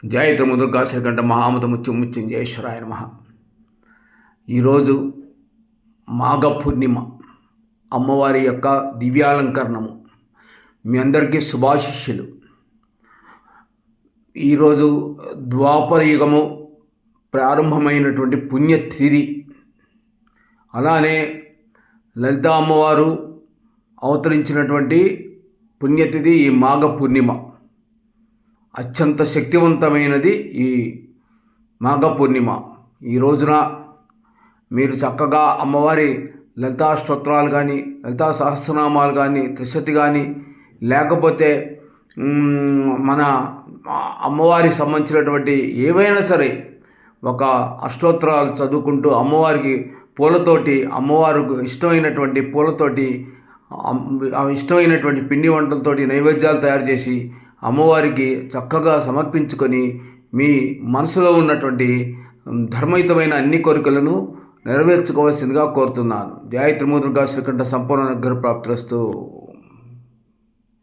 జయత ముదుర్గా శ్రీకంఠ మహామత మృత్యుంజయేశ్వరాయ నమః. ఈరోజు మాఘ పూర్ణిమ, అమ్మవారి యొక్క దివ్యాలంకరణము. మీ అందరికీ శుభాశిష్యులు. ఈరోజు ద్వాపర యుగము ప్రారంభమైనటువంటి పుణ్యతిథి. అలానే లలితా అమ్మవారు అవతరించినటువంటి పుణ్యతిథి ఈ మాఘ పూర్ణిమ. అత్యంత శక్తివంతమైనది ఈ మాఘ పూర్ణిమ. ఈ రోజున మీరు చక్కగా అమ్మవారి లలితా స్తోత్రాలు కానీ, లలితా సహస్రనామాలు కానీ, త్రిశతి కానీ, లేకపోతే మన అమ్మవారికి సంబంధించినటువంటి ఏవైనా సరే ఒక అష్టోత్తరాలు చదువుకుంటూ అమ్మవారికి పూలతోటి, అమ్మవారికి ఇష్టమైనటువంటి పూలతోటి, ఇష్టమైనటువంటి పిండి వంటలతోటి నైవేద్యాలు తయారు చేసి అమ్మవారికి చక్కగా సమర్పించుకొని మీ మనసులో ఉన్నటువంటి ధర్మయుతమైన అన్ని కోరికలను నెరవేర్చుకోవాల్సిందిగా కోరుతున్నాను. జయ త్రిమూర్తిగా శ్రీకంఠ సంపూర్ణ నగర ప్రాప్తిరస్తు.